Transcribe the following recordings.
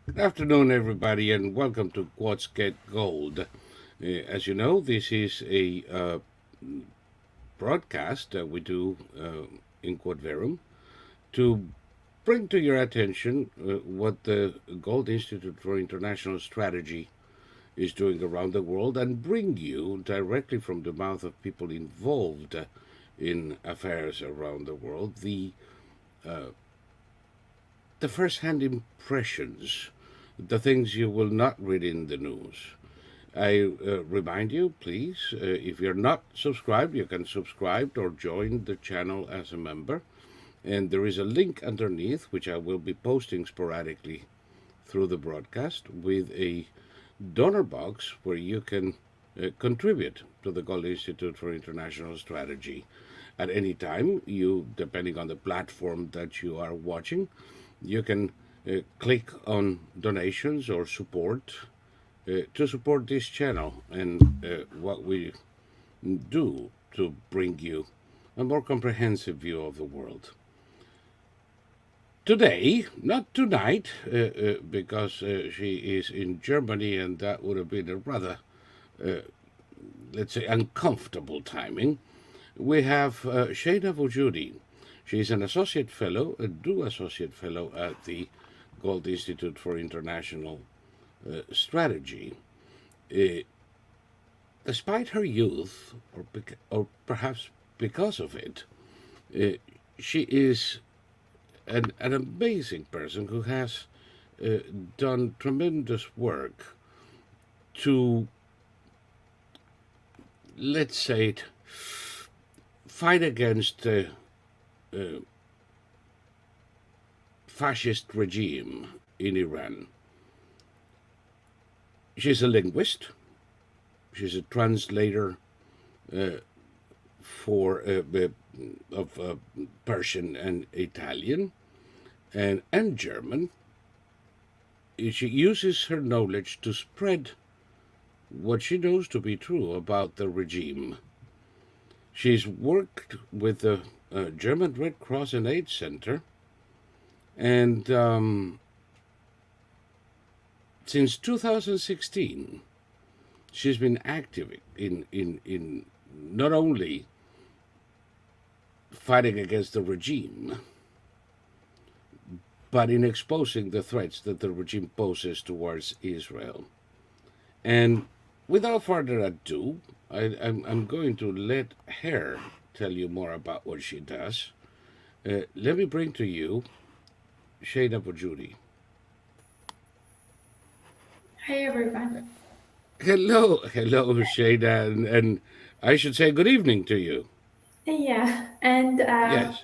Good afternoon, everybody, and welcome to Quartz Get Gold. As you know, this is a broadcast that we do in Quod Verum to bring to your attention what the Gold Institute for International Strategy is doing around the world and bring you directly from the mouth of people involved in affairs around the world the first-hand impressions, the things you will not read in the news. I remind you, please, if you're not subscribed, you can subscribe or join the channel as a member. And there is a link underneath, which I will be posting sporadically through the broadcast, with a donor box where you can contribute to the Gold Institute for International Strategy. At any time, depending on the platform that you are watching, you can click on donations or support to support this channel and what we do to bring you a more comprehensive view of the world. Today, not tonight, because she is in Germany and that would have been a rather, let's say, uncomfortable timing, we have Sheina Vojoudi. She's an associate fellow, a dual associate fellow at the Gold Institute for International Strategy. Despite her youth, or perhaps because of it, she is an amazing person who has done tremendous work to, let's say it, fight against fascist regime in Iran. She's a linguist. She's a translator of Persian and Italian and German. She uses her knowledge to spread what she knows to be true about the regime. She's worked with the German Red Cross and AIDS Center, and since 2016, she's been active in not only fighting against the regime, but in exposing the threats that the regime poses towards Israel. And without further ado, I'm going to let her tell you more about what she does. Let me bring to you Sheina Vojoudi. Hi, everyone. Hello, Sheina, and I should say good evening to you. Yeah, and Yes.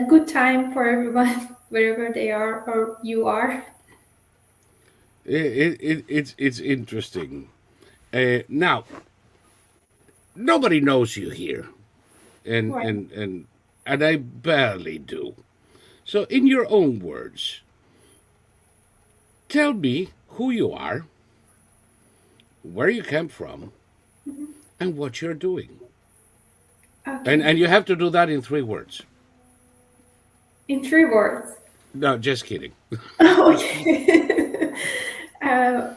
good time for everyone wherever they are or you are. It's interesting. Now, nobody knows you here, and Right. and and and I barely do. So, in your own words, tell me who you are, where you came from, and what you're doing. Okay. And you have to do that in 3 words. In 3 words. No, just kidding. Okay.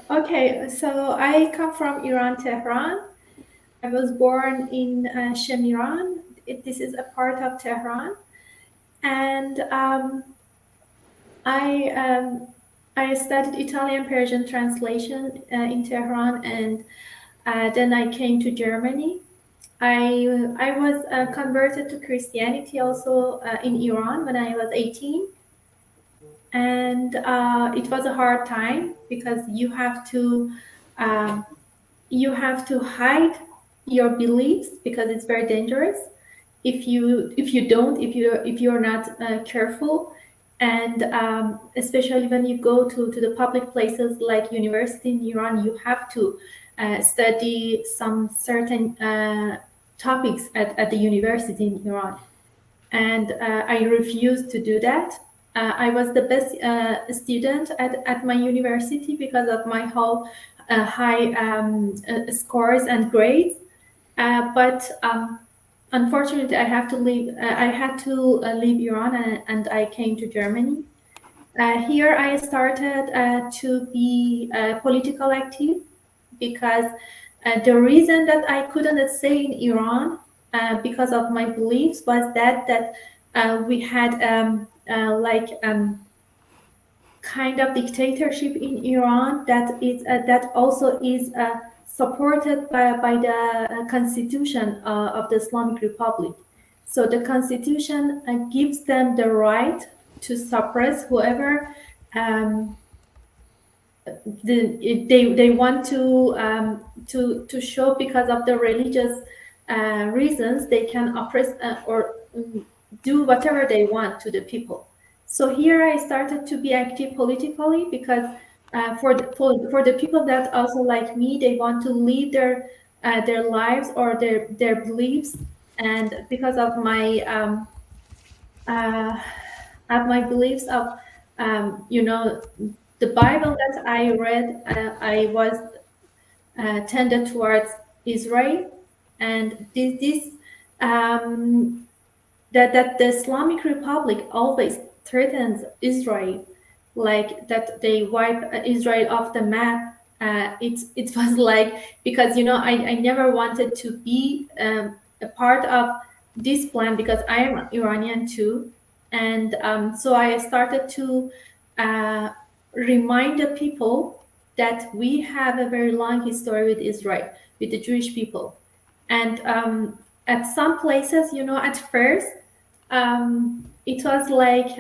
Okay. So I come from Iran, Tehran. I was born in Shemiran. This is a part of Tehran, and I um, I studied Italian-Persian translation in Tehran, and then I came to Germany. I was converted to Christianity also in Iran when I was 18, and it was a hard time because um, you have to hide your beliefs because it's very dangerous if you're not careful, and especially when you go to the public places like university in Iran, you have to study some certain topics at the university in Iran, and I refused to do that. I was the best student at my university because of my whole high scores and grades. But unfortunately, I have to leave. I had to leave Iran, and I came to Germany. Here, I started to be political active because the reason that I couldn't stay in Iran because of my beliefs was that we had kind of dictatorship in Iran that also is supported by the constitution of the Islamic Republic. So the constitution gives them the right to suppress whoever um, they want to show because of the religious reasons they can oppress or do whatever they want to the people. So here I started to be active politically because for the people that also like me, they want to lead their lives or their beliefs, and because uh, of my beliefs of the Bible that I read, I was tended towards Israel, and this um, that the Islamic Republic always threatens Israel, like that they wipe Israel off the map. It was like, because I never wanted to be a part of this plan because I am Iranian too, and so I started to uh, remind the people that we have a very long history with Israel, with the Jewish people, and at some places, at first it was like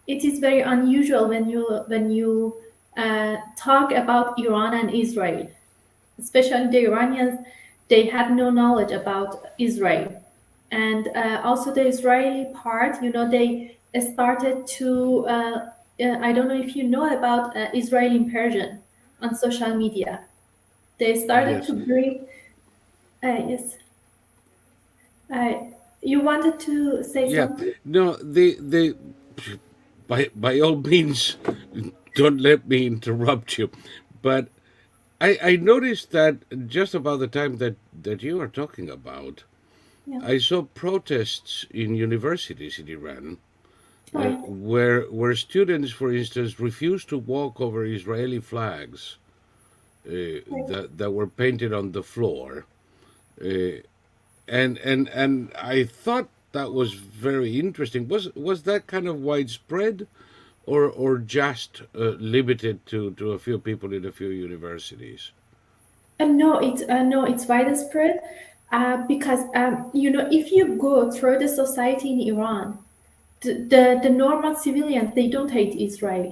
it is very unusual when you talk about Iran and Israel, especially the Iranians. They had no knowledge about Israel, and also the Israeli part. They started to. I don't know if you know about Israeli-Persian on social media. They started Yes. to bring. Yes, uh, you wanted to say Yeah. something? No, the by all means, don't let me interrupt you. But I noticed that just about the time that you are talking about, Yeah. I saw protests in universities in Iran, Right. where students, for instance, refused to walk over Israeli flags Right. that were painted on the floor, uh, and I thought that was very interesting. Was that kind of widespread, or just limited to a few people in a few universities? No, it's widespread because if you go through the society in Iran, the normal civilians, they don't hate Israel.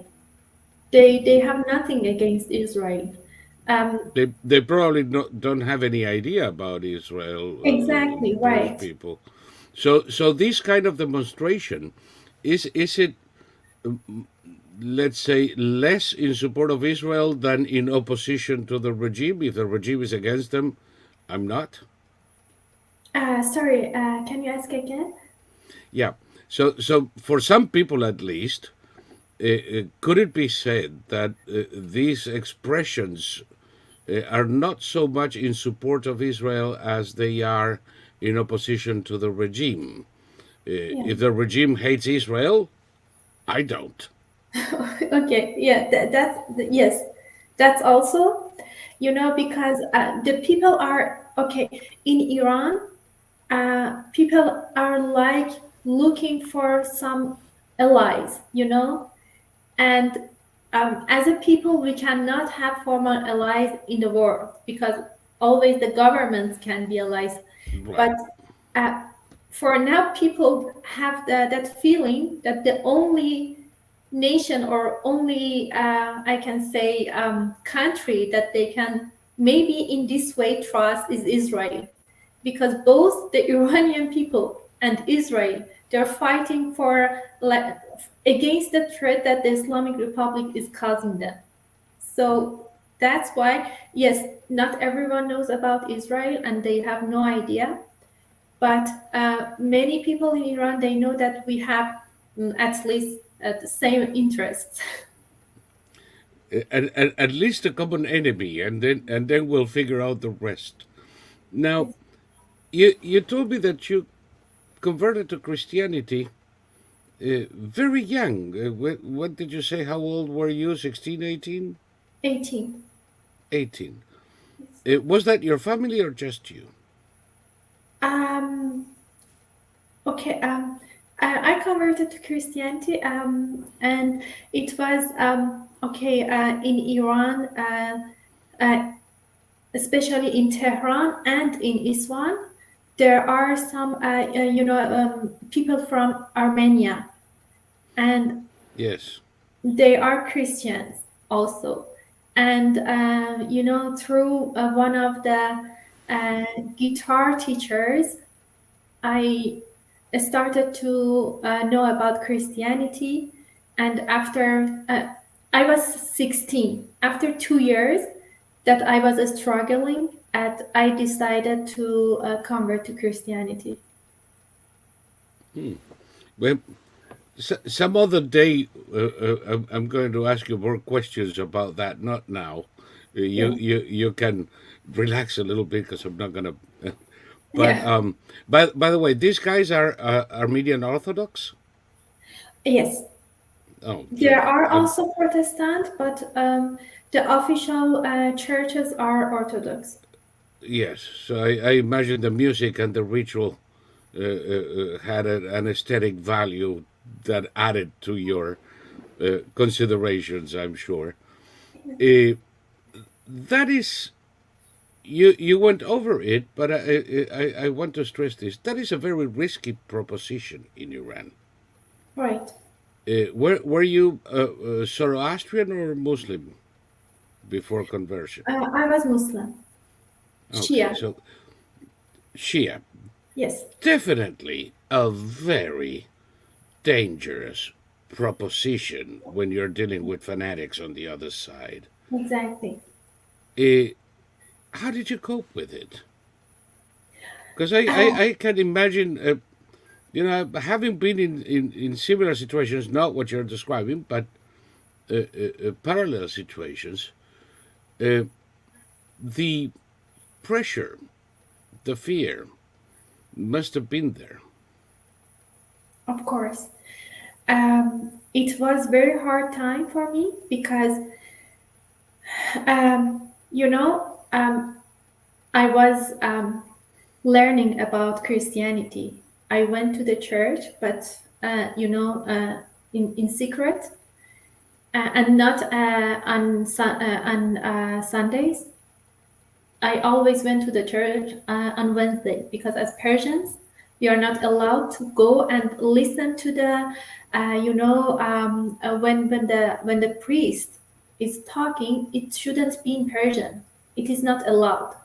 They have nothing against Israel. Um, They probably don't have any idea about Israel. exactly Those right. people. So this kind of demonstration, is it, let's say, less in support of Israel than in opposition to the regime? If the regime is against them, I'm not. Sorry, can you ask again? Yeah. So for some people at least, could it be said that these expressions are not so much in support of Israel as they are in opposition to the regime? Yeah. If the regime hates Israel, I don't. Okay. Yeah. Yes. That's also, because the people are okay in Iran. People are like looking for some allies, and as a people, we cannot have formal allies in the world because always the governments can be allies. Right. But uh, for now, people have that feeling that the only nation or only I can say country that they can maybe in this way trust is Israel, because both the Iranian people and Israel, they're fighting for like against the threat that the Islamic Republic is causing them. So that's why, yes, not everyone knows about Israel and they have no idea. But many people in Iran, they know that we have at least the same interests. At least a common enemy, and then we'll figure out the rest. Now, you told me that you converted to Christianity very young. What did you say? How old were you? 16, 18? 18. 18. Was that your family or just you? Um, okay. I converted to Christianity, and it was okay in Iran, uh, especially in Tehran and in Isfahan. There are some, people from Armenia, and Yes. they are Christians also. And through one of the guitar teachers, I started to know about Christianity. And after I was 16, after 2 years that I was struggling, I decided to convert to Christianity. Well, some other day, I'm going to ask you more questions about that. Not now. You Yeah. you you can relax a little bit because I'm not gonna. But Yeah. by the way, these guys are Armenian Orthodox. Yes. Oh, There so are also Protestant, but the official churches are Orthodox. yes. So I imagine the music and the ritual had an aesthetic value that added to your considerations. I'm sure. Uh, that is you went over it, but I want to stress this. That is a very risky proposition in Iran. Right. Were you Zoroastrian or Muslim before conversion? I was Muslim. Okay, Shia. so Shia, Yes. definitely a very dangerous proposition when you're dealing with fanatics on the other side. Exactly. Uh, how did you cope with it? Because Uh, I can imagine, having been in similar situations, not what you're describing, but parallel situations, uh, the pressure, the fear must have been there. of course. It was very hard time for me because, I was learning about Christianity. I went to the church, but in secret, and not on Sundays. I always went to the church on Wednesday because as Persians, we are not allowed to go and listen to the, when the priest is talking, it shouldn't be in Persian. It is not allowed.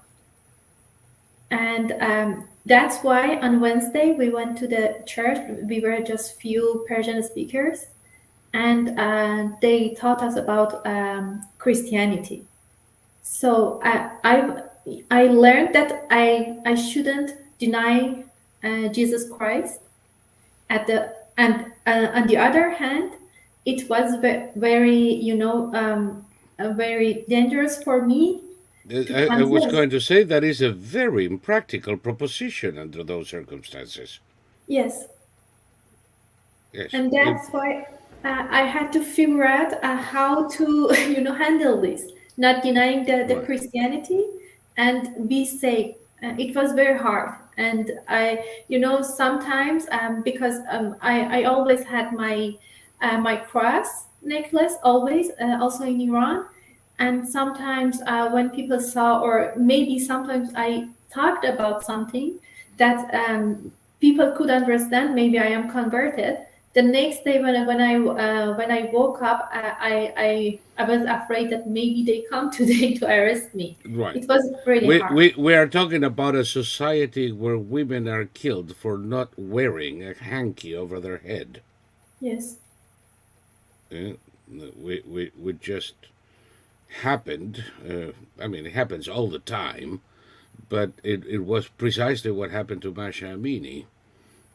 And that's why on Wednesday we went to the church. We were just few Persian speakers, and they taught us about Christianity. So I learned that I shouldn't deny Jesus Christ. On the other hand, it was very very dangerous for me to I was confess. going to say that is a very impractical proposition under those circumstances. Yes, Yes. and that's why I had to figure out how to handle this, not denying the Right. Christianity and be safe. It was very hard, and I sometimes because I always had my cross necklace always also in Iran, and sometimes when people saw, or maybe sometimes I talked about something that people could understand, maybe I am converted, The next day when I woke up, I was afraid that maybe they come today to arrest me. Right. It was really hard. We are talking about a society where women are killed for not wearing a hanky over their head. Yes. Uh, we just happened. I mean, it happens all the time, but it was precisely what happened to Masha Amini,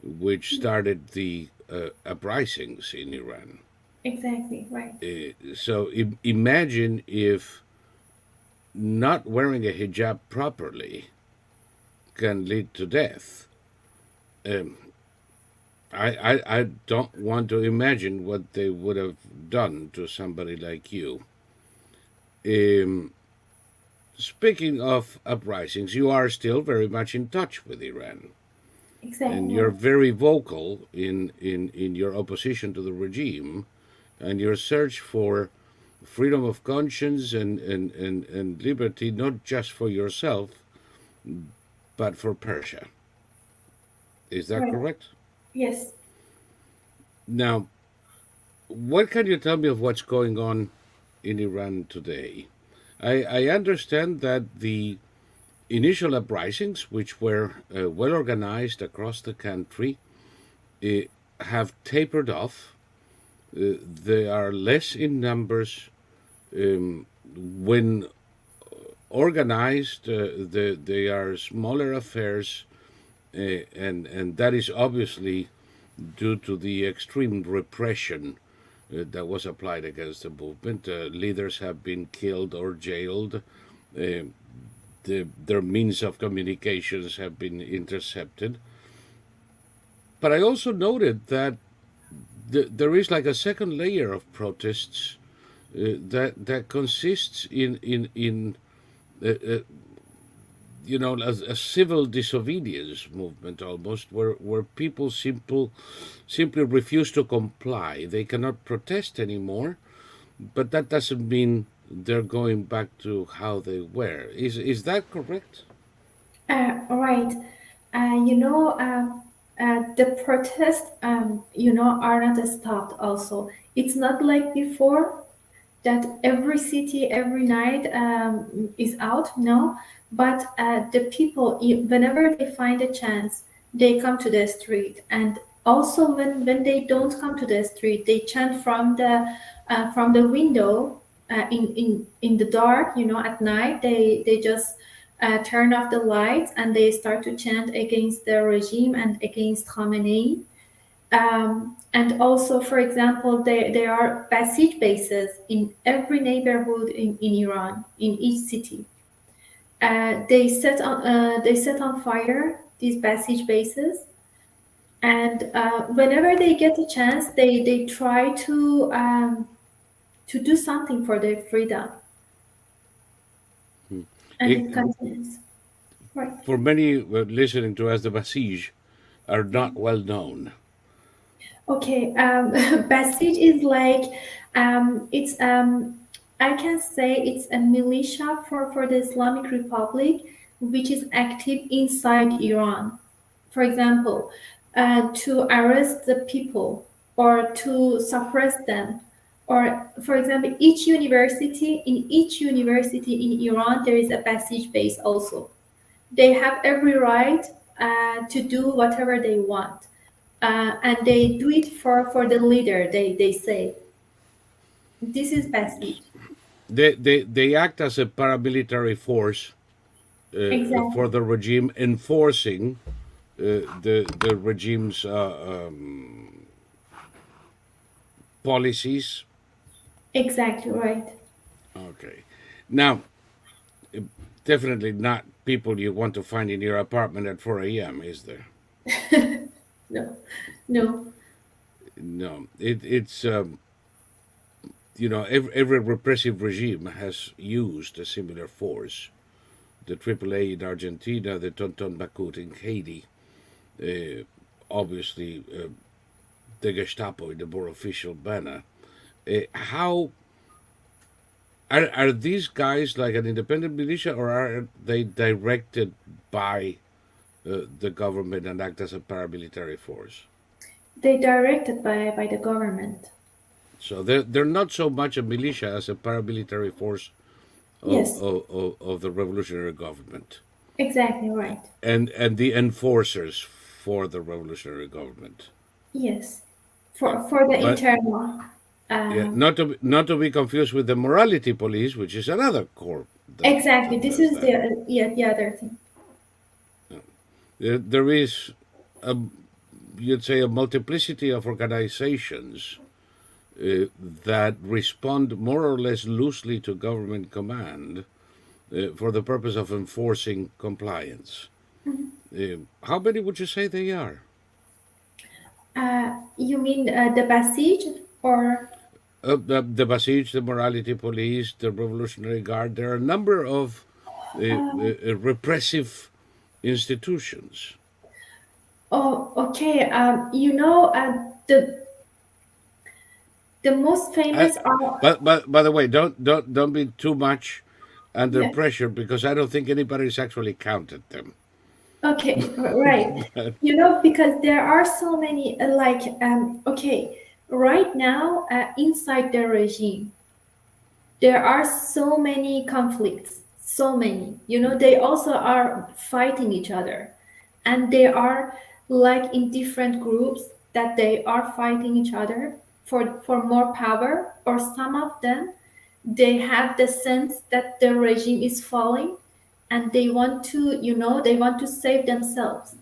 which started the uprisings in Iran. Exactly. Right. So imagine if not wearing a hijab properly can lead to death. Um, I don't want to imagine what they would have done to somebody like you. Um, Speaking of uprisings, you are still very much in touch with Iran, and Exactly. you're Right. very vocal in your opposition to the regime and your search for freedom of conscience and liberty, not just for yourself, but for Persia. Is that Right. correct? Yes. Now, what can you tell me of what's going on in Iran today? I understand that the initial uprisings, which were well organized across the country, uh, have tapered off. They are less in numbers. When organized, they are smaller affairs, and that is obviously due to the extreme repression that was applied against the movement. Leaders have been killed or jailed. Uh, their means of communications have been intercepted. But I also noted that there is like a second layer of protests that consists in uh, uh, a civil disobedience movement almost, where people simply refuse to comply. They cannot protest anymore, but that doesn't mean they're going back to how they were. Is that correct? Right. You know, the protests, are not stopped. Also, it's not like before that every city every night is out. No, but the people, whenever they find a chance, they come to the street. And also, when they don't come to the street, they chant from the window in the dark. At night, they just turn off the lights and they start to chant against the regime and against Khamenei. And also, for example, there are Basij bases in every neighborhood in Iran, in each city. They set on fire these Basij bases, and whenever they get a chance, they try to do something for their freedom, and It, it continues. Right. for many listening to us, the Basij are not well known. Okay, Basij is like it's I can say it's a militia for the Islamic Republic, which is active inside Iran. For example, to arrest the people or to suppress them, or for example, each university in Iran there is a Basij base also. They have every right to do whatever they want, and they do it for the leader. They say this is Basit. They act as a paramilitary force Exactly. for the regime, enforcing the regime's policies. Exactly right. Okay, now definitely not people you want to find in your apartment at 4 a.m., is there? No, no. No, it's every repressive regime has used a similar force. The AAA in Argentina, the Tonton Bakut in Haiti, uh, obviously the Gestapo in the more official banner. How are these guys like an independent militia, or are they directed by the government and act as a paramilitary force? They directed by the government. So they're not so much a militia as a paramilitary force Yes, of the revolutionary government, exactly right. and the enforcers for the revolutionary government. Yes, Yeah, for the but internal. yeah, Um, not to be confused with the morality police, which is another corps exactly. that This does is that. the other thing. There is a, you'd say, a multiplicity of organizations that respond more or less loosely to government command for the purpose of enforcing compliance. How many would you say they are? You mean the Basij or The Basij, the Morality Police, the Revolutionary Guard. There are a number of repressive institutions. oh, okay. The most I, famous are but by the way, don't be too much under yeah. pressure because I don't think anybody's actually counted them. Okay, right. But Because there are so many, okay, right now, inside the regime, there are so many conflicts, so many. They also are fighting each other, and they are like in different groups that they are fighting each other for more power, or some of them, they have the sense that the regime is falling, and they want to save themselves,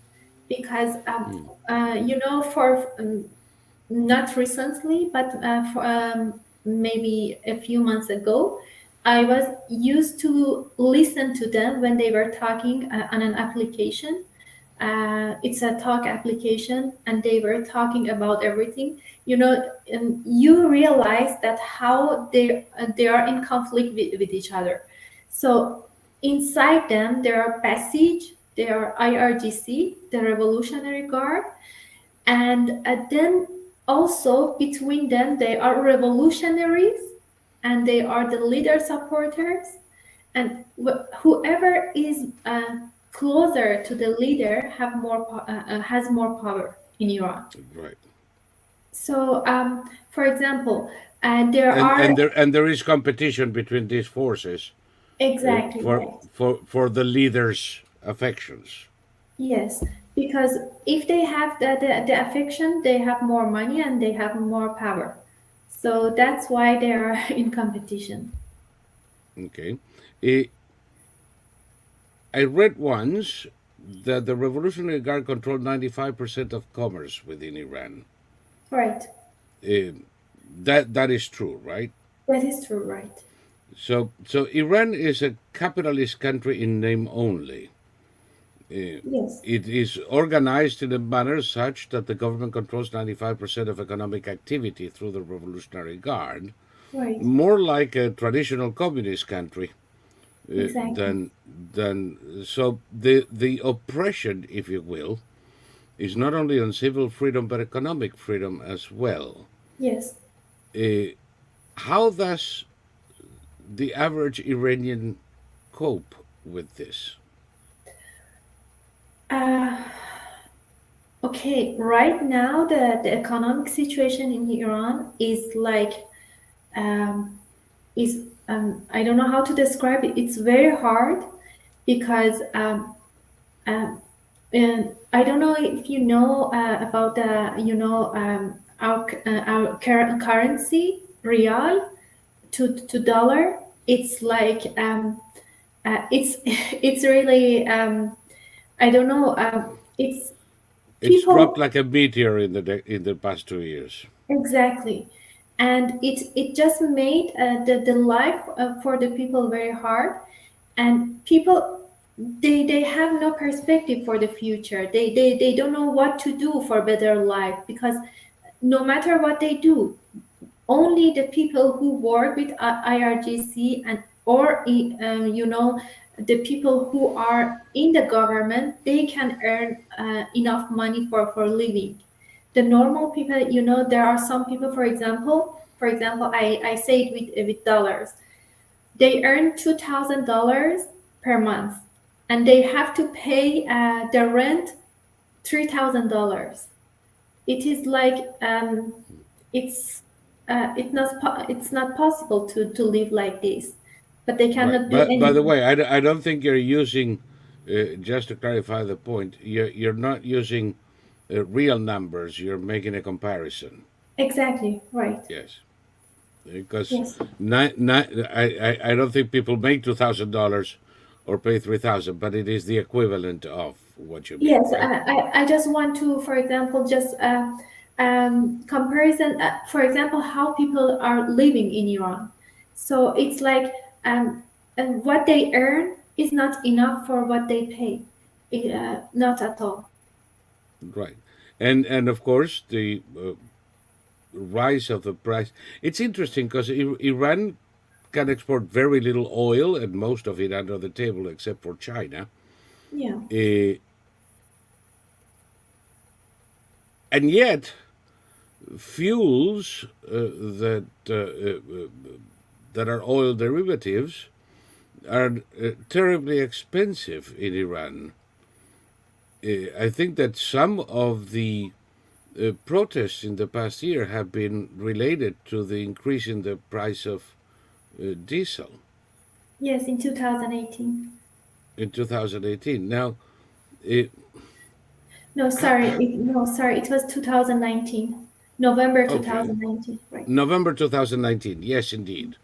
because for not recently, but maybe a few months ago, I was used to listen to them when they were talking on an application. It's a talk application, and they were talking about everything. You realize that how they are in conflict with each other. So inside them, there are Passage, there are IRGC, the Revolutionary Guard, and then also between them, they are revolutionaries, and they are the leader supporters, and whoever is closer to the leader has more power in Iran. right, So, for example, there are and there is competition between these forces exactly for right. the leaders' affections. Yes, because if they have the affection, they have more money and they have more power. So that's why they are in competition. Okay, Eh, I read once that the Revolutionary Guard controlled 95% of commerce within Iran. Right. Eh, that is true, right? That is true, right? So Iran is a capitalist country in name only. Uh, Yes. it is organized in a manner such that the government controls 95% of economic activity through the Revolutionary Guard, Right. more like a traditional communist country Exactly. than so the oppression, if you will, is not only on civil freedom but economic freedom as well. Yes. Uh, how does the average Iranian cope with this? Uh, okay. Right now, the economic situation in Iran is um, I don't know how to describe it. It's very hard because um, and I don't know if you know about the our currency real to dollar. It's it's it's really I don't know. It's It's dropped people like a meteor in the past 2 years. exactly, and it just made the life for the people very hard, and people they have no perspective for the future. They don't know what to do for better life, because no matter what they do, only the people who work with IRGC and or the people who are in the government, they can earn enough money for living. The normal people, there are some people, for example, I say it with dollars. They earn $2,000 per month, and they have to pay the rent $3,000. it is like it's it's not possible to live like this, but they Right. cannot do But by the anything. way, I don't think you're using, just to clarify the point, you're not using real numbers. You're making a comparison. Exactly, right. Yes. Because Yes. I don't think people make $2,000 or pay 3,000, but it is the equivalent of what you make, Yes, right? I just want to, for example, just comparison, for example, how people are living in Iran. So it's like and what they earn is not enough for what they pay. Not at all. Right. And of course the rise of the price. It's interesting because Iran can export very little oil and most of it under the table except for China. Yeah. Uh, and yet fuels that are oil derivatives are terribly expensive in Iran. I think that some of the protests in the past year have been related to the increase in the price of diesel Yes, in 2018. in 2018. Now, it, No, sorry. No, sorry. It was 2019. November okay, 2019. Right. November 2019. Yes, indeed.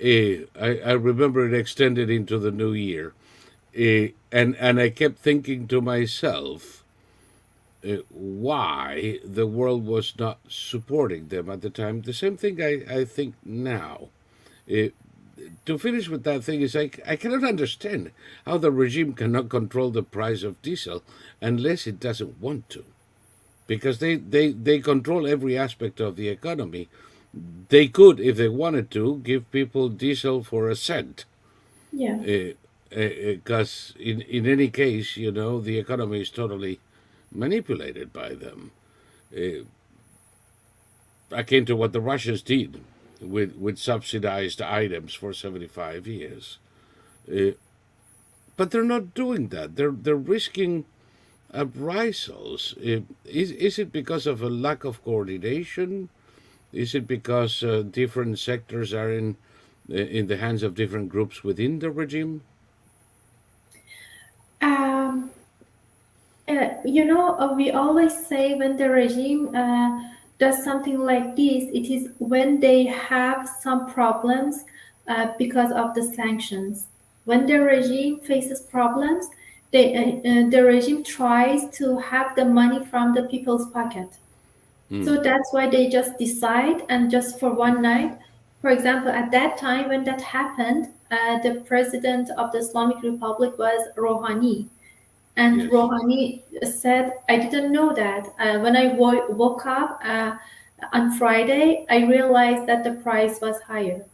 I remember it extended into the new year. And I kept thinking to myself, why the world was not supporting them at the time. The same thing I think now. Uh, to finish with that thing is I cannot understand how the regime cannot control the price of diesel unless it doesn't want to. Because they control every aspect of the economy. They could, if they wanted to, give people diesel for a cent. Yeah. Because in any case, the economy is totally manipulated by them. Uh, Akin to what the Russians did with subsidized items for 75 years. Uh, but they're not doing that. They're risking appraisals. Is it because of a lack of coordination? Is it because different sectors are in the hands of different groups within the regime? Um, we always say when the regime does something like this, it is when they have some problems because of the sanctions. When the regime faces problems, the regime tries to have the money from the people's pocket. Hmm. So that's why they just decide and just for one night. For example, at that time when that happened, the president of the Islamic Republic was Rouhani. And Yes. Rouhani said, I didn't know that. When I woke up on Friday, I realized that the price was higher.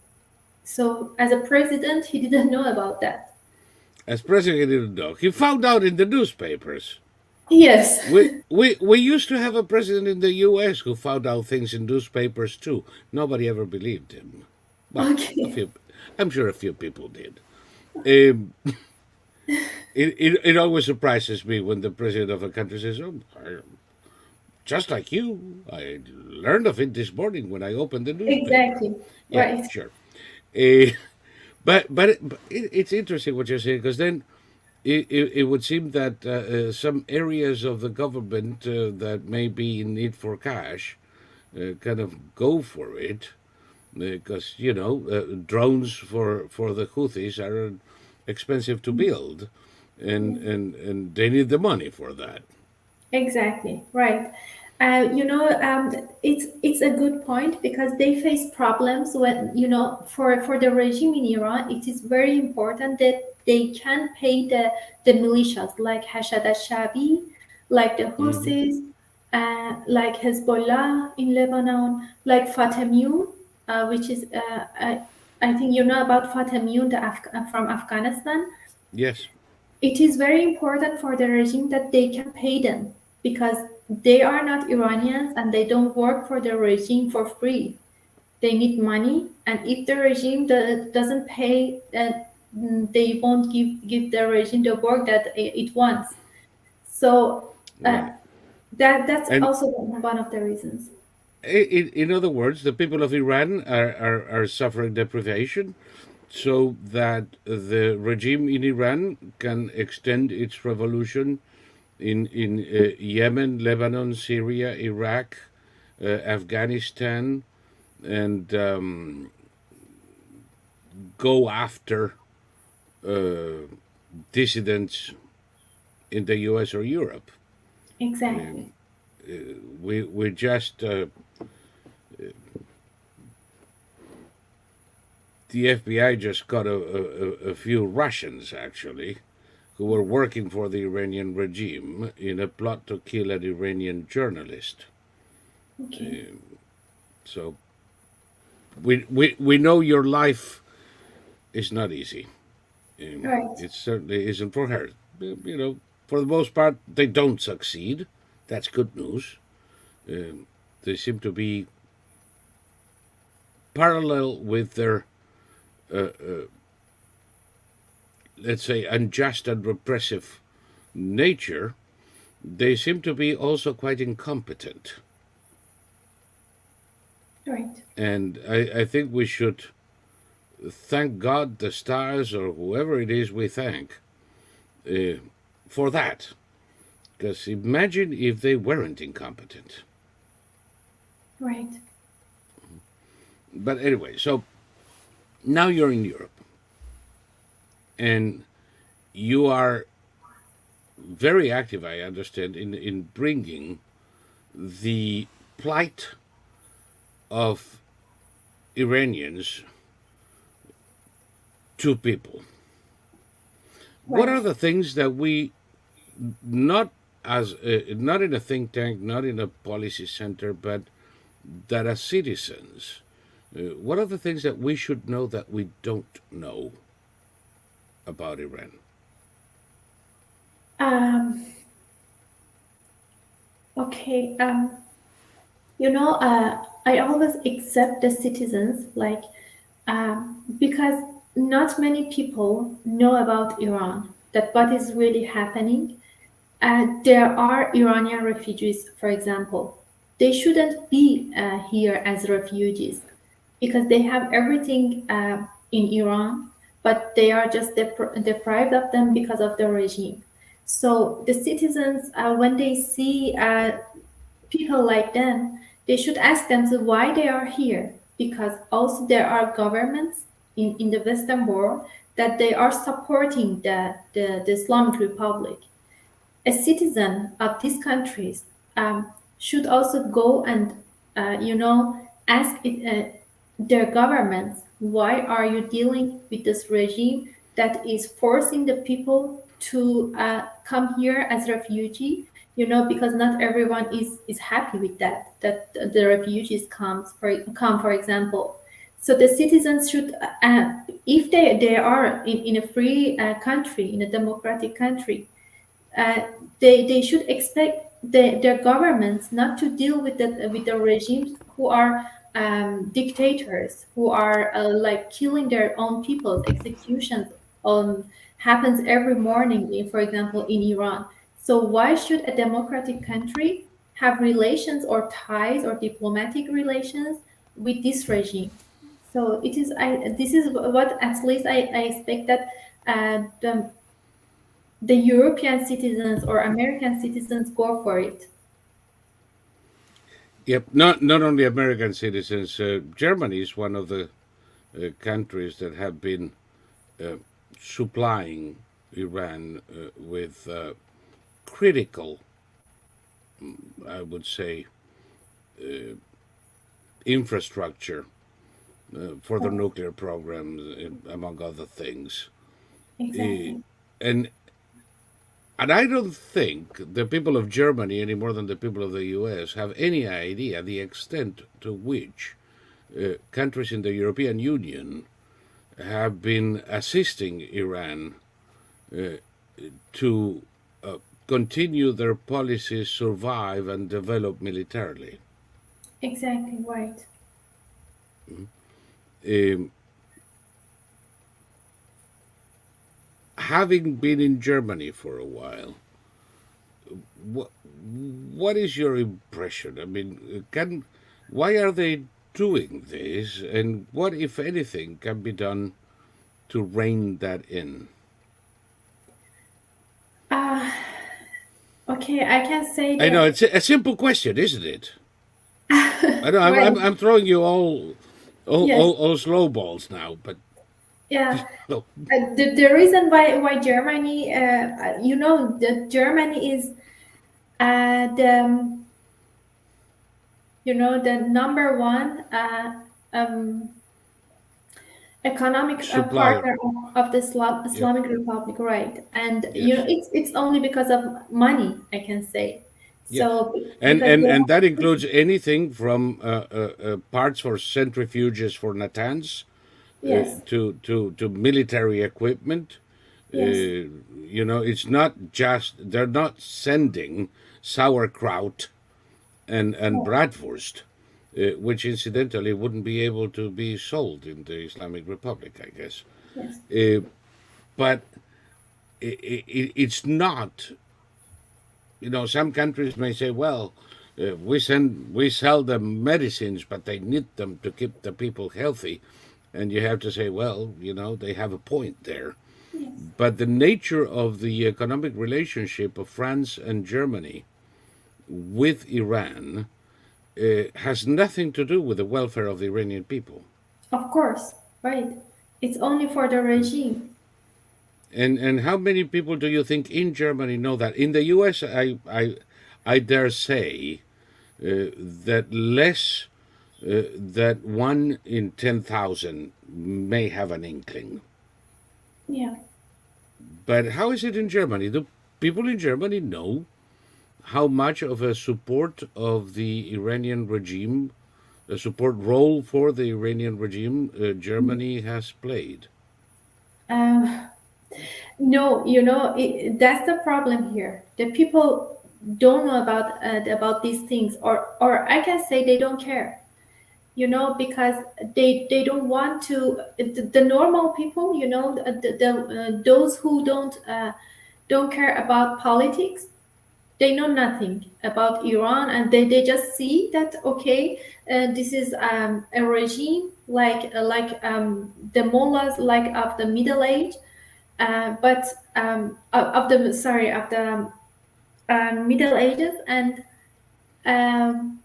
So, as a president, he didn't know about that. As president of the dog, he found out in the newspapers. Yes. We used to have a president in the U.S. who found out things in newspapers too. Nobody ever believed him. Well, a Okay. few. I'm sure a few people did. Um, it always surprises me when the president of a country says, "Oh, just like you, I learned of it this morning when I opened the newspaper." Exactly. Yeah, Right. sure. Uh, but it's interesting what you're saying because then it would seem that some areas of the government that may be in need for cash kind of go for it because drones for the Houthis are expensive to build, and they need the money for that. Exactly, right. It's a good point because they face problems when for the regime in Iran, it is very important that they can pay the militias like Hashad al-Shabi, like the Hmm. Houthis, like Hezbollah in Lebanon, like Fatemiyun, which is I think you know about Fatemiyun, from Afghanistan. Yes. It is very important for the regime that they can pay them because they are not Iranians and they don't work for the regime for free. They need money, and if the regime doesn't pay, they won't give the regime the work that it wants. So uh, Right. That's And also one of the reasons. in other words, the people of Iran are suffering deprivation so that the regime in Iran can extend its revolution in Yemen, Lebanon, Syria, Iraq, Afghanistan, and go after uh, dissidents in the U.S. or Europe. Exactly. Um, we just the FBI just caught a few Russians actually who were working for the Iranian regime in a plot to kill an Iranian journalist. Okay. So we know your life is not easy. Right. It certainly isn't for her. You know, for the most part, they don't succeed. That's good news. Um, they seem to be parallel with their, let's say, unjust and repressive nature. They seem to be also quite incompetent. Right. And I think we should thank God, the stars, or whoever it is we thank uh, for that. Because imagine if they weren't incompetent. Right. But anyway, so now you're in Europe and you are very active, I understand, in bringing the plight of Iranians to people. What Right. are the things that we not not in a think tank, not in a policy center, but that as citizens, what are the things that we should know that we don't know about Iran? Um, okay. I always accept the citizens, like, because not many people know about Iran, that what is really happening. There are Iranian refugees, for example. They shouldn't be here as refugees because they have everything in Iran, but they are just deprived of them because of the regime. So the citizens, when they see people like them, they should ask themselves why they are here. Because also there are governments in the Western world that they are supporting the Islamic Republic. A citizen of these countries should also go and ask their governments, why are you dealing with this regime that is forcing the people to come here as refugee, because not everyone is happy with that the refugees come, for example. So the citizens should, if they are in a free country, in a democratic country, uh, they should expect their governments not to deal with the regimes who are dictators, who are like killing their own people. Executions happens every morning, for example, in Iran. So why should a democratic country have relations or ties or diplomatic relations with this regime? So this is what at least I expect that the European citizens or American citizens go for it. Yep, not only American citizens. Germany is one of the countries that have been uh, supplying Iran with critical, I would say, infrastructure for their Right. nuclear programs, among other things. Eh, Exactly. and and I don't think the people of Germany, any more than the people of the U.S., have any idea the extent to which countries in the European Union have been assisting Iran to continue their policies, survive, and develop militarily. Exactly right. Um, Having been in Germany for a while, what what is your impression? I mean, can why are they doing this, and what, if anything, can be done to rein that in? Uh, okay, I can say I know that. it's a simple question, isn't it? I know Right. I'm throwing you Yes. all slow balls now, but Yeah. no, The reason why Germany, that Germany is the the number one um, economic supplier. partner of the Yep. Islamic Republic, right? And Yes. it's only because of money, I can say. Yes. So And because and they and that have, includes anything from parts for centrifuges for Natanz yes, to military equipment. yes, It's not just they're not sending sauerkraut and yes, bratwurst, which incidentally wouldn't be able to be sold in the Islamic Republic, I guess. yes, But it's not. Some countries may say, "Well, we sell them medicines, but they need them to keep the people healthy," and you have to say, "Well, they have a point there." yes. But the nature of the economic relationship of France and Germany with Iran has nothing to do with the welfare of the Iranian people. Of course, right. It's only for the regime. And how many people do you think in Germany know that? In the U.S., I dare say that less that 1 in 10,000 may have an inkling. Yeah. But how is it in Germany? Do people in Germany know how much of a support of the Iranian regime, a support role for the Iranian regime, Germany has played? Um, no, that's the problem here. The people don't know about these things, or I can say they don't care. Because they don't want to. The normal people, those who don't care about politics, they know nothing about Iran, and they just see that, okay, this is a regime like the mullahs, like of the Middle Age, but of the sorry of the Middle Ages, and um,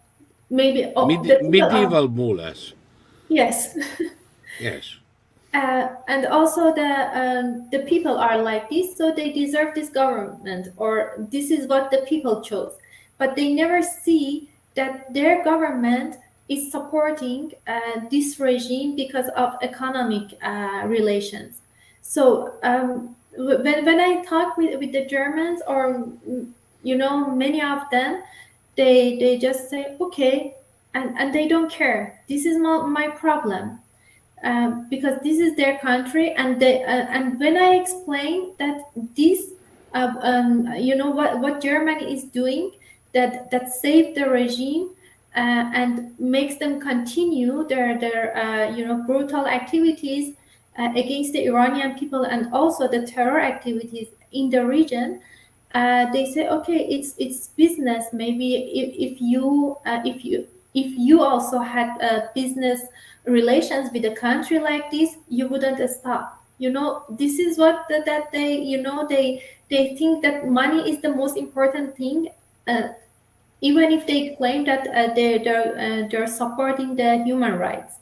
maybe the people are, Medieval mullahs. yes. Yes. And also the people are like this, so they deserve this government, or this is what the people chose. But they never see that their government is supporting this regime because of economic relations. So when I talk with the Germans, or many of them, they just say okay, and they don't care. This is not my problem, because this is their country, and when I explain that this, what Germany is doing, that saved the regime, and makes them continue their brutal activities against the Iranian people, and also the terror activities in the region. They say, okay, it's business. Maybe if you also had business relations with a country like this, you wouldn't stop. This is what that they they think that money is the most important thing, uh, even if they claim that they're supporting the human rights.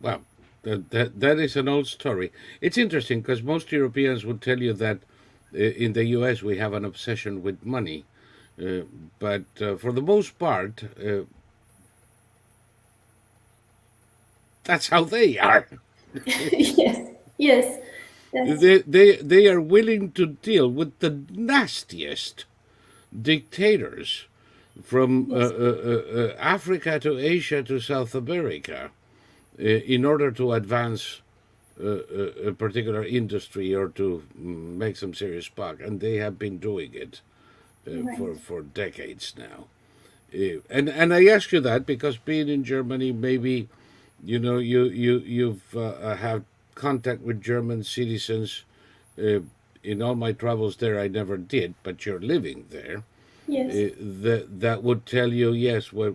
Well, that is an old story. It's interesting because most Europeans would tell you that in the U.S. we have an obsession with money, uh, but for the most part, that's how they are. Yes, yes, that's They are willing to deal with the nastiest dictators from yes, Africa to Asia to South America in order to advance a particular industry or to make some serious buck, and they have been doing it right. for decades now. And I ask you that because being in Germany, maybe you've had contact with German citizens. Uh, in all my travels there, I never did, but you're living there. Yes. That would tell you, yes, what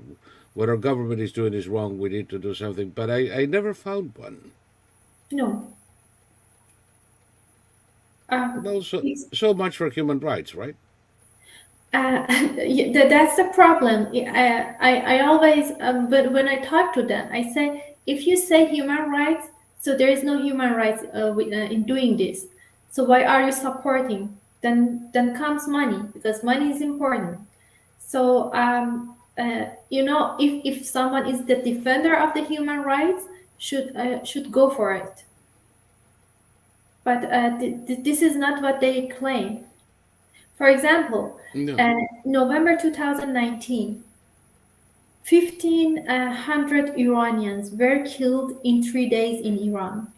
our government is doing is wrong. We need to do something. But I never found one. No. Well, It's so much for human rights, right? that's the problem. I always, but when I talk to them, I say, if you say human rights, so there is no human rights in doing this. So why are you supporting? Then comes money, because money is important. So if someone is the defender of the human rights, should go for it. But this is not what they claim. For example, No. November 2019, 1,500 Iranians were killed in 3 days in Iran.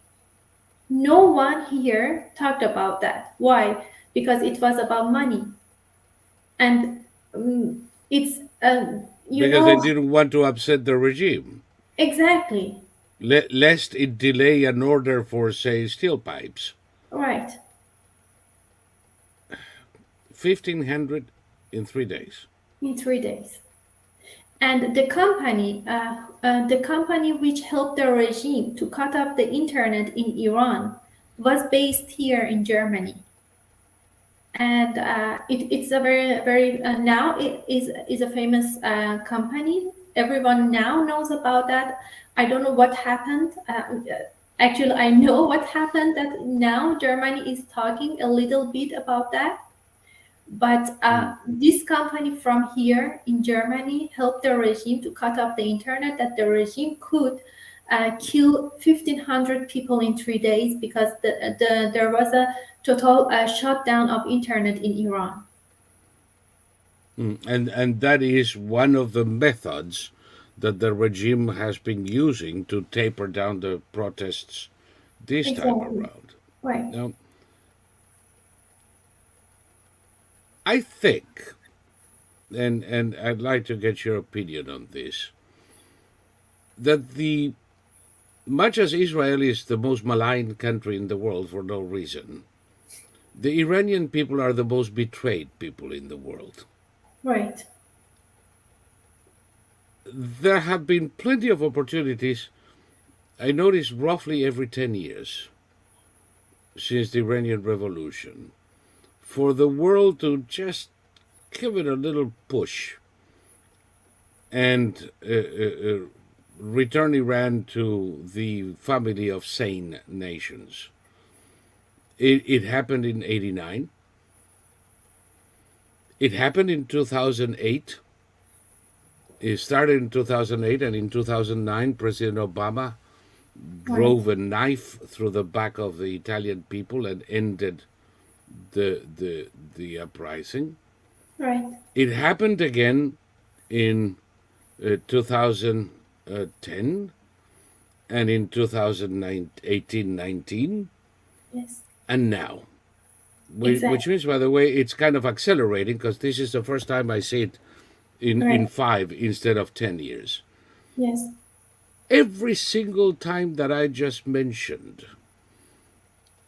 No one here talked about that. Why? Because it was about money. And it's, Because they didn't want to upset the regime, exactly lest it delay an order for, say, steel pipes. right. 1,500 in 3 days. In 3 days. And the company which helped the regime to cut off the internet in Iran was based here in Germany. And it's a very now it is a famous company. Everyone now knows about that. I don't know what happened. Actually, I know what happened. That now Germany is talking a little bit about that. But this company from here in Germany helped the regime to cut off the internet, that the regime could kill 1,500 people in 3 days, because there was a total shutdown of internet in Iran. And that is one of the methods that the regime has been using to taper down the protests this time Exactly. around. Right. Now, I think, and I'd like to get your opinion on this, that much as Israel is the most maligned country in the world for no reason, the Iranian people are the most betrayed people in the world. Right. There have been plenty of opportunities, I notice, roughly every 10 years since the Iranian Revolution, for the world to just give it a little push and return Iran to the family of sane nations. It happened in 89. It happened in 2008. It started in 2008, and in 2009, President Obama drove a knife through the back of the Italian people and ended the uprising. Right. It happened again in 2010 and in 2018-19, Yes. and now. Exactly. Which means, by the way, it's kind of accelerating, because this is the first time I see it in Right. 5 instead of 10 years. Yes. Every single time that I just mentioned,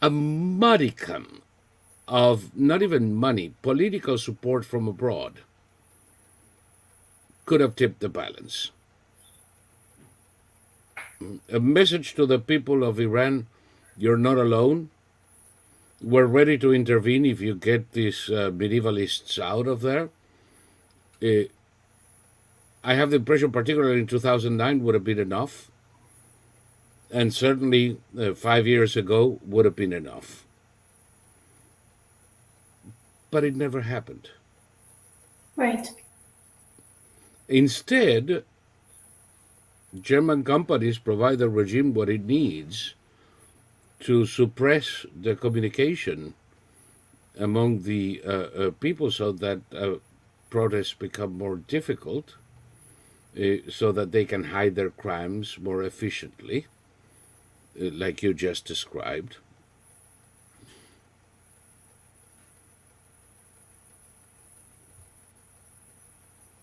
a modicum of not even money, political support from abroad could have tipped the balance. A message to the people of Iran: you're not alone. We're ready to intervene if you get these medievalists out of there. I have the impression, particularly in 2009, would have been enough. And certainly 5 years ago would have been enough. But it never happened. Right. Instead, German companies provide the regime what it needs to suppress the communication among the people, so that protests become more difficult, so that they can hide their crimes more efficiently, like you just described.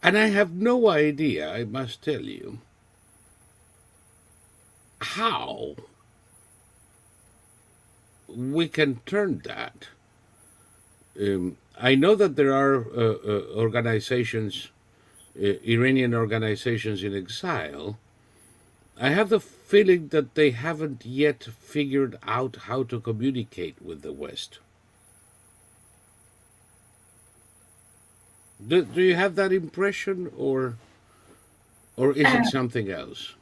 And I have no idea, I must tell you, how we can turn that I know that there are organizations, Iranian organizations in exile. I have the feeling that they haven't yet figured out how to communicate with the West. Do you have that impression, or is it something else?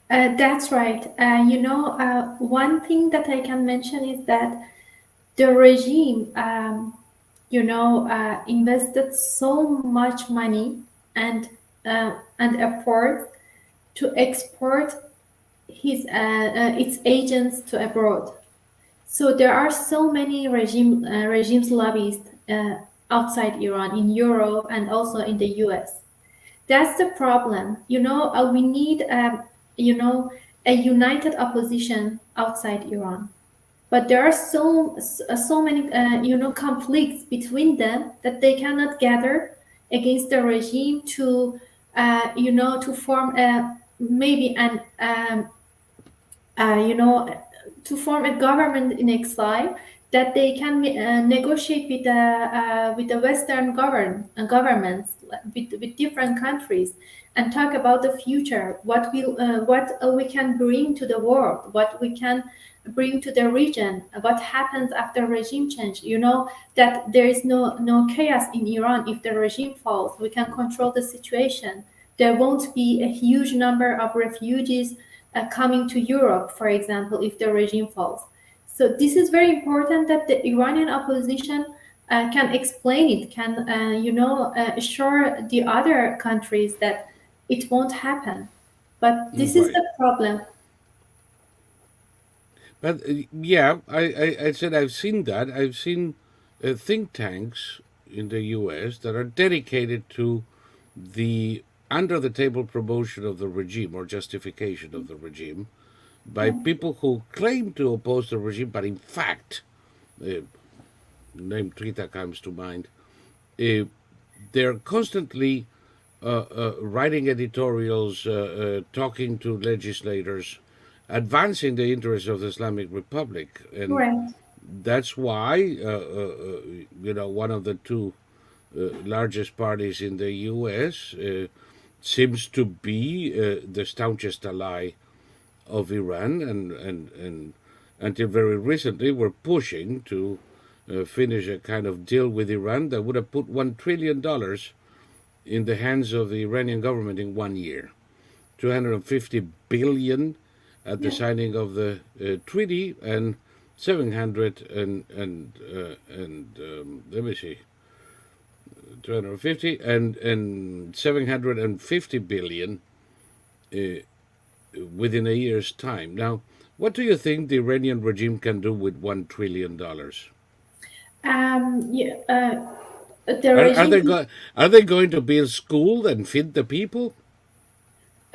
That's right. One thing that I can mention is that the regime, invested so much money and effort to export its agents to abroad. So there are so many regimes lobbyists outside Iran, in Europe, and also in the U.S. That's the problem. We need, a united opposition outside Iran. But there are so many, conflicts between them that they cannot gather against the regime to form maybe an, you know, to form a government in exile that they can negotiate with the Western governments, with different countries, and talk about the future, what we can bring to the world, what we can bring to the region, what happens after regime change. That there is no chaos in Iran. If the regime falls, we can control the situation. There won't be a huge number of refugees coming to Europe, for example, if the regime falls. So this is very important that the Iranian opposition can explain it, can assure the other countries that it won't happen. But this is Right. the problem. But yeah, I said I've seen that. I've seen think tanks in the U.S. that are dedicated to the under the table promotion of the regime or justification of the regime by people who claim to oppose the regime, but in fact, name Trita comes to mind. They're constantly writing editorials, talking to legislators, advancing the interests of the Islamic Republic, and Right. that's why one of the two largest parties in the U.S. Seems to be the staunchest ally of Iran, and until very recently were pushing to finish a kind of deal with Iran that would have put $1 trillion in the hands of the Iranian government in 1 year, 250 billion at the Yeah. signing of the treaty, and 700 let me see, 250 and 750 billion within a year's time. Now, what do you think the Iranian regime can do with $1 trillion? Yeah, the Are regime. are they going to build school and feed the people?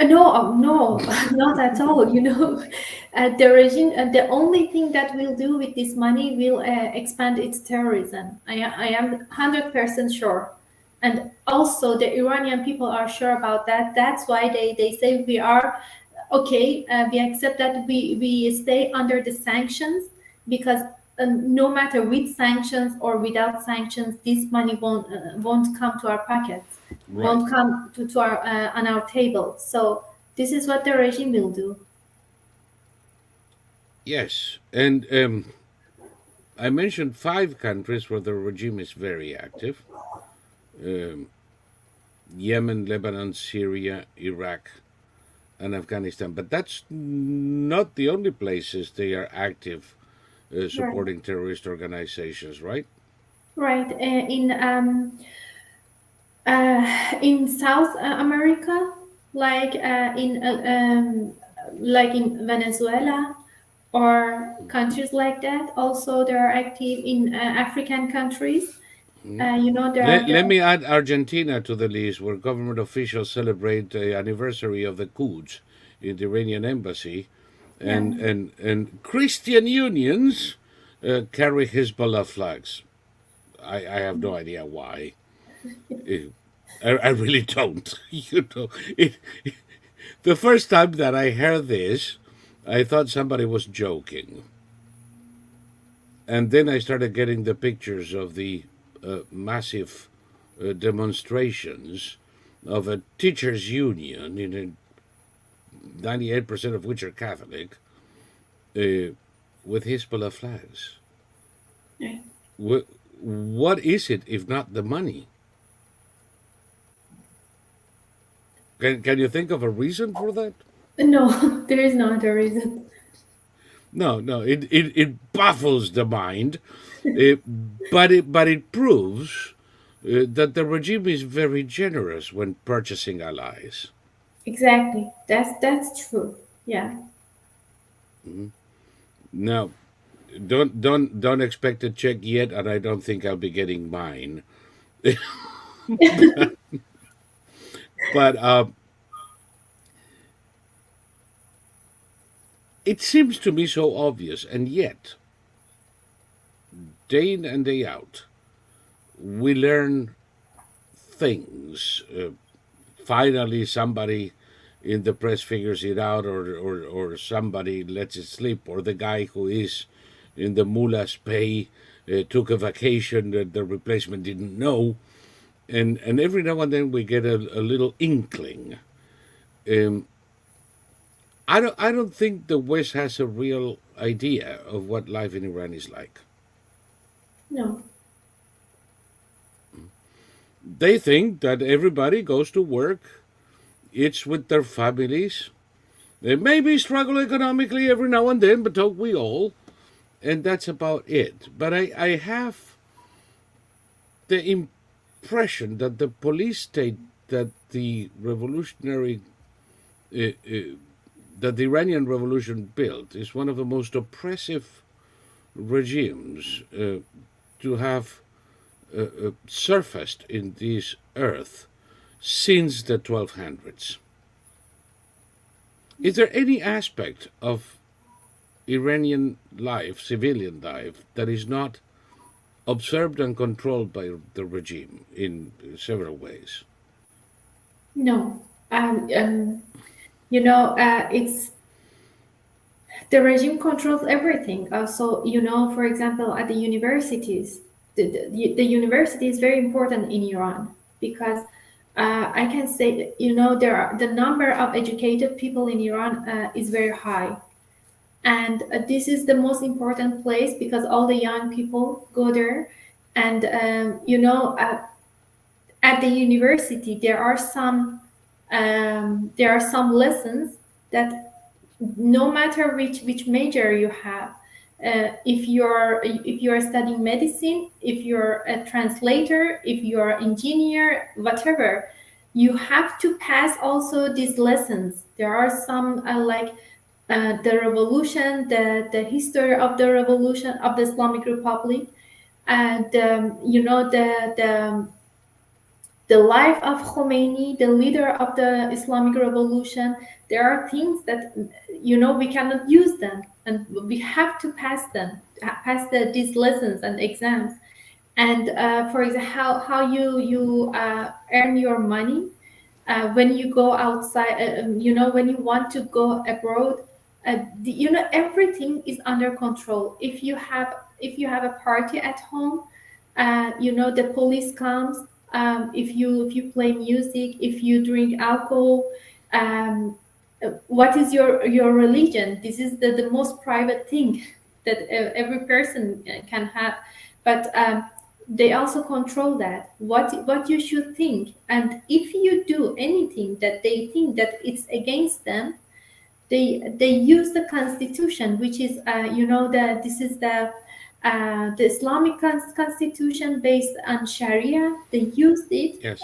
No, no, not at all. The regime, the only thing that will do with this money will expand its terrorism. I am 100% sure. And also, the Iranian people are sure about that. That's why they say we are okay, we accept that we stay under the sanctions, because no matter with sanctions or without sanctions, this money won't come to our pockets, Right. won't come to our on our table. So this is what the regime will do. Yes, and I mentioned 5 countries where the regime is very active: um, Yemen, Lebanon, Syria, Iraq, and Afghanistan. But that's not the only places they are active Right, supporting terrorist organizations, right? right. In South America, like like in Venezuela or countries like that. Also, they are active in African countries. There are Let me add Argentina to the list, where government officials celebrate the anniversary of the coups in the Iranian embassy, yeah. and Christian unions carry Hezbollah flags. I have no idea why. Uh, I really don't. The first time that I heard this, I thought somebody was joking. And then I started getting the pictures of the massive demonstrations of a teachers' union, 98% of which are Catholic, with Hezbollah flags. Yeah. What is it if not the money? Can you think of a reason for that? No, there is not a reason. No, no, it baffles the mind, uh, but it proves that the regime is very generous when purchasing allies. Exactly. That's true. Yeah. Now, don't expect a check yet, and I don't think I'll be getting mine. But it seems to me so obvious, and yet, day in and day out, we learn things. Finally, somebody in the press figures it out, or somebody lets it slip, or the guy who is in the mullah's pay took a vacation that the replacement didn't know, and every now and then we get a little inkling. Um, I don't think the West has a real idea of what life in Iran is like. No. They think that everybody goes to work, eats with their families. They maybe struggle economically every now and then, but don't we all? And that's about it. But I have the impression that the police state that the revolutionary uh, uh, that the Iranian Revolution built is one of the most oppressive regimes to have surfaced in this earth since the 1200s. Is there any aspect of Iranian life, civilian life, that is not observed and controlled by the regime in several ways? No. It's the regime controls everything. So, for example, at the universities, the university is very important in Iran because I can say, the number of educated people in Iran is very high. And this is the most important place because all the young people go there. And, at the university, there are some lessons that no matter which major you have, if you're studying medicine, if you're a translator, if you're an engineer, whatever, you have to pass also these lessons. There are some like the revolution, the history of the revolution of the Islamic Republic, and the life of Khomeini, the leader of the Islamic Revolution. There are things that we cannot use them, and we have to pass them, these lessons and exams. And for example, how you earn your money when you go outside. When you want to go abroad, everything is under control. If you have a party at home, the police comes. If you play music, if you drink alcohol, what is your religion? This is the most private thing that every person can have. But they also control that what you should think, and if you do anything that they think that it's against them, they use the constitution, which is this is the Islamic constitution based on Sharia. They used it Yes.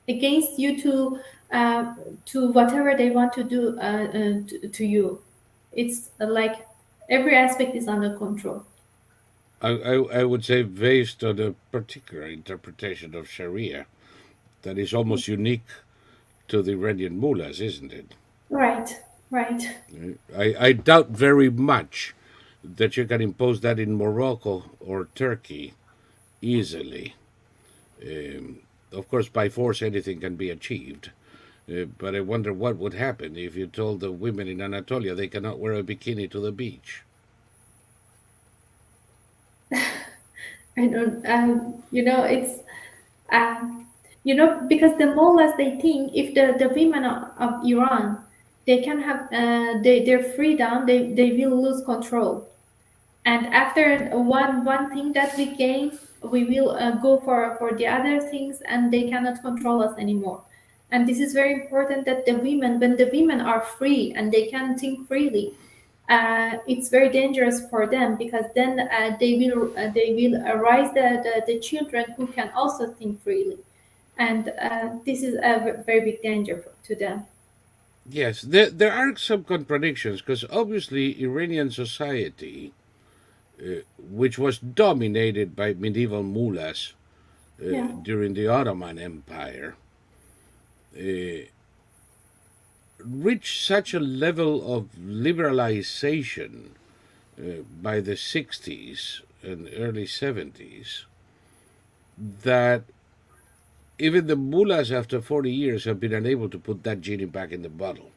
against you to whatever they want to do to you. It's like every aspect is under control. I would say based on a particular interpretation of Sharia that is almost unique to the Iranian mullahs, isn't it? Right, right. I doubt very much that you can impose that in Morocco or Turkey easily. Of course, by force, anything can be achieved. But I wonder what would happen if you told the women in Anatolia they cannot wear a bikini to the beach. I don't, it's, um, because the mullahs, they think if the women of Iran, they can have their freedom, they will lose control. And after one thing that we gain, we will go for the other things, and they cannot control us anymore. And this is very important, that the women, when the women are free and they can think freely, it's very dangerous for them, because then they will raise the children who can also think freely, and this is a very big danger to them. Yes, there are some contradictions because obviously Iranian society, which was dominated by medieval mullahs Yeah, during the Ottoman Empire, uh, reached such a level of liberalization by the 60s and early 70s that even the mullahs, after 40 years, have been unable to put that genie back in the bottle.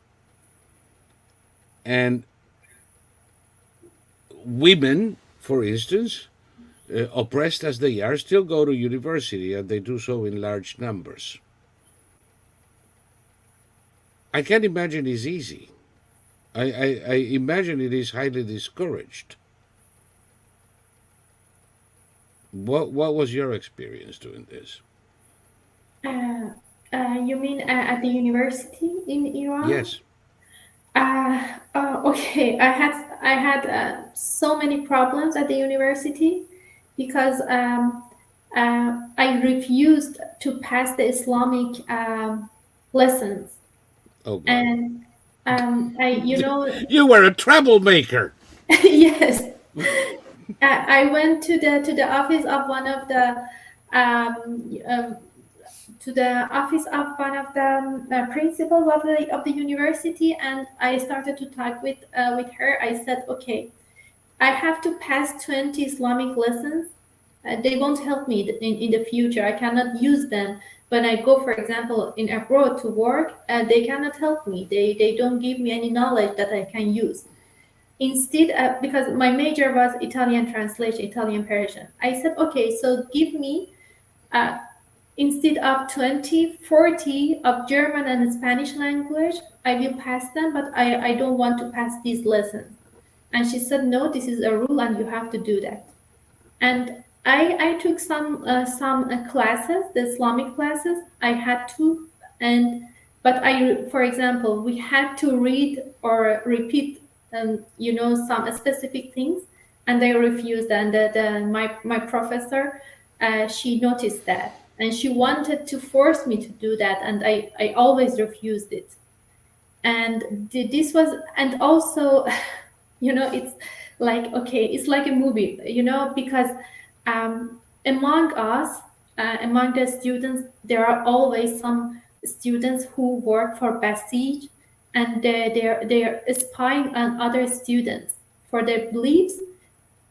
And women, for instance, oppressed as they are, still go to university, and they do so in large numbers. I can't imagine it's easy. I imagine it is highly discouraged. What was your experience doing this? uh, you mean at the university in Iran? Yes. Okay. I had so many problems at the university, because I refused to pass the Islamic lessons, Oh God. and I, You were a troublemaker. yes, I went to the office of one of the um, um, to the office of one of the principals of the university, and I started to talk with her. I said, okay, I have to pass 20 Islamic lessons. They won't help me in the future. I cannot use them when I go, for example, in abroad to work. They cannot help me. They don't give me any knowledge that I can use. Instead, because my major was Italian translation, Italian-Persian, I said, okay, so give me, uh, instead of 20, 40 of German and Spanish language, I will pass them, but I don't want to pass these lessons. And she said, no, this is a rule and you have to do that. And I took some classes, the Islamic classes. I had to, and but for example, we had to read or repeat, some specific things, and I refused. And my professor, she noticed that, and she wanted to force me to do that, and I always refused it. And this was, and also, it's like, okay, it's like a movie, because among us, among the students, there are always some students who work for Basij, and they're spying on other students for their beliefs,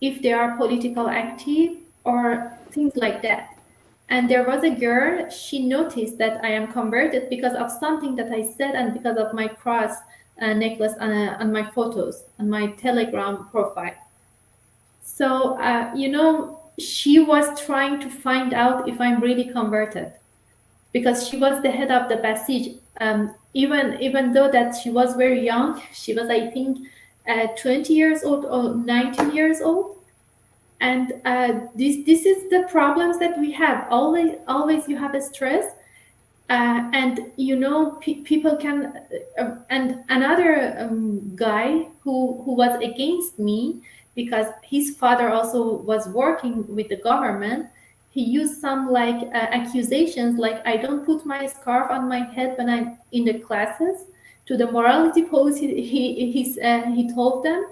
if they are political active or things like that. And there was a girl, she noticed that I am converted because of something that I said, and because of my cross necklace on my photos, on my Telegram profile. So, she was trying to find out if I'm really converted, because she was the head of the Basij. Even though that she was very young, she was, I think, 20 years old or 19 years old. And this is the problems that we have. Always you have a stress, and people can. And another guy who was against me, because his father also was working with the government. He used some like accusations, like I don't put my scarf on my head when I'm in the classes. To the morality policy, he told them,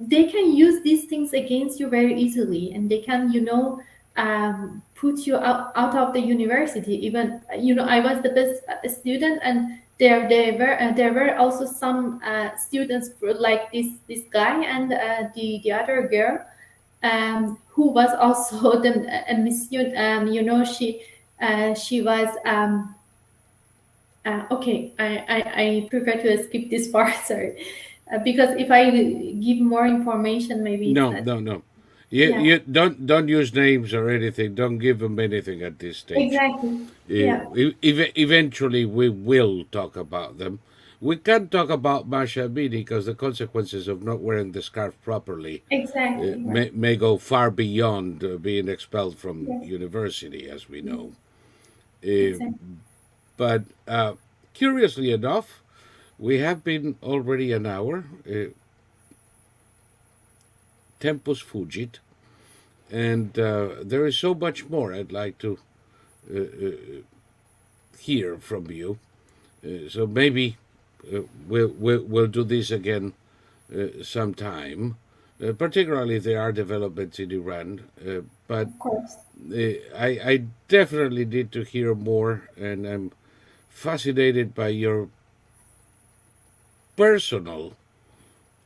they can use these things against you very easily, and they can, put you out of the university. Even, I was the best student, and there were also some students like this guy, and the other girl, who was also the mission. She was. Okay, I prefer to skip this part, sorry, because if I give more information, maybe it's No, not. no, no. Yeah, You don't use names or anything. Don't give them anything at this stage. exactly. Yeah, Eventually, we will talk about them. We can't talk about Masha Amini because the consequences of not wearing the scarf properly exactly. Right. may go far beyond being expelled from Yes. university, as we Yes. know. Uh, Exactly. but curiously enough, we have been already an hour. Tempus fugit, and there is so much more I'd like to hear from you. So maybe we'll do this again sometime. Particularly, there are developments in Iran, but Of course. I definitely need to hear more, and I'm fascinated by your personal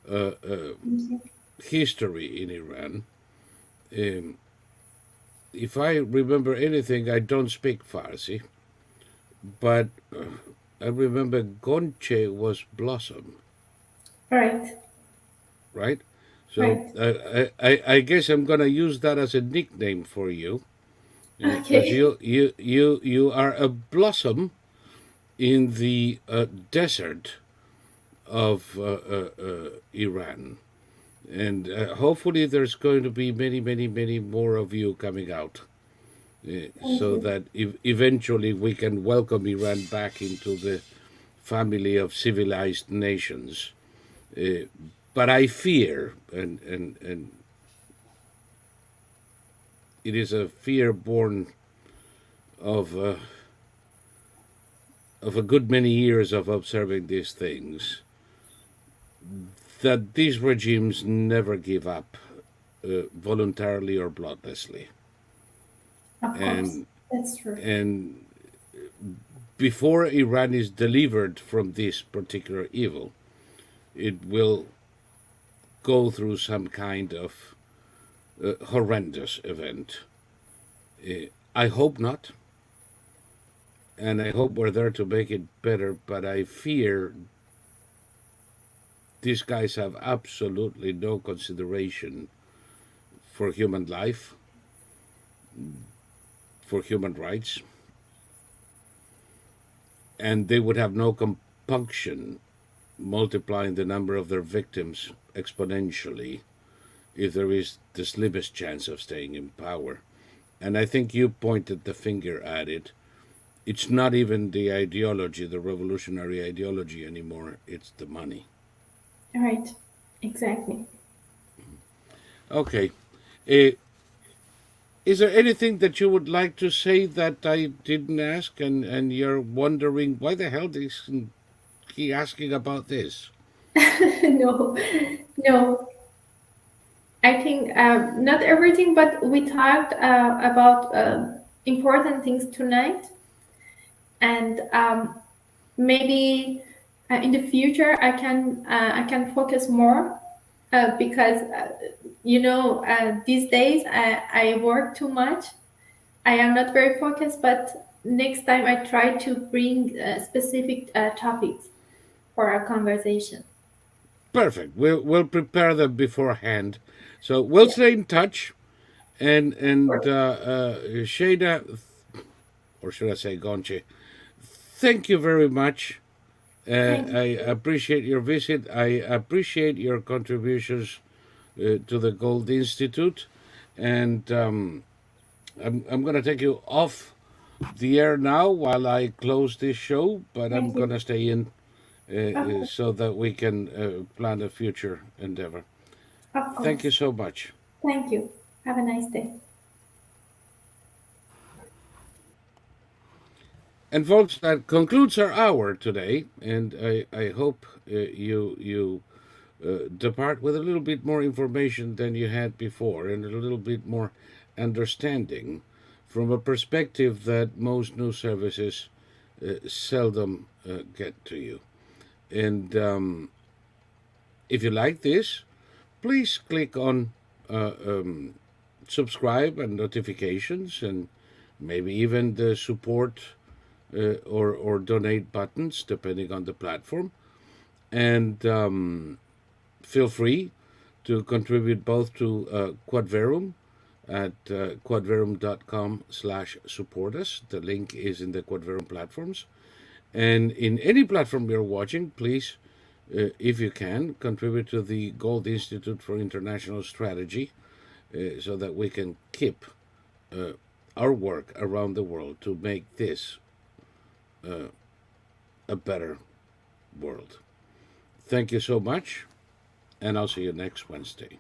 Mhm. history in Iran. Um, if I remember anything, I don't speak Farsi, but I remember Gonche was blossom, Right. right? So Right. I guess I'm gonna use that as a nickname for you, because Okay. you are a blossom in the desert of Iran, and hopefully there's going to be many more of you coming out. Thank So you. that eventually we can welcome Iran back into the family of civilized nations. Uh, but I fear, and it is a fear born of a good many years of observing these things, that these regimes never give up voluntarily or bloodlessly, Of course. and That's true. and before Iran is delivered from this particular evil, it will go through some kind of horrendous event. I hope not, and I hope we're there to make it better, but I fear these guys have absolutely no consideration for human life, for human rights, and they would have no compunction multiplying the number of their victims exponentially if there is the slimmest chance of staying in power. And I think you pointed the finger at it. It's not even the ideology, the revolutionary ideology anymore, it's the money. Right. Exactly. Okay. Uh, is there anything that you would like to say that I didn't ask, and you're wondering why the hell is he asking about this? No, no. I think not everything, but we talked about important things tonight, and maybe in the future I can focus more because these days I work too much. I am not very focused, but next time I try to bring specific topics for our conversation. Perfect. We'll prepare them beforehand. So we'll Yeah, stay in touch, and sure. Sheina, or should I say Gonche, thank you very much. Thank I you. appreciate your visit. I appreciate your contributions to the Gold Institute, and I'm going to take you off the air now while I close this show, but I'm Thank going you. to stay in Okay, so that we can plan a future endeavor. of Thank you course. so much. Thank you. Have a nice day. And folks, that concludes our hour today, and I hope you depart with a little bit more information than you had before, and a little bit more understanding from a perspective that most news services seldom get to you. And if you like this, please click on subscribe and notifications, and maybe even the support or donate buttons, depending on the platform. And feel free to contribute both to Quadverum at quadverum.com/support us. The link is in the Quadverum platforms. And in any platform you're watching, please, if you can, contribute to the Gold Institute for International Strategy so that we can keep our work around the world to make this a better world. Thank you so much, and I'll see you next Wednesday.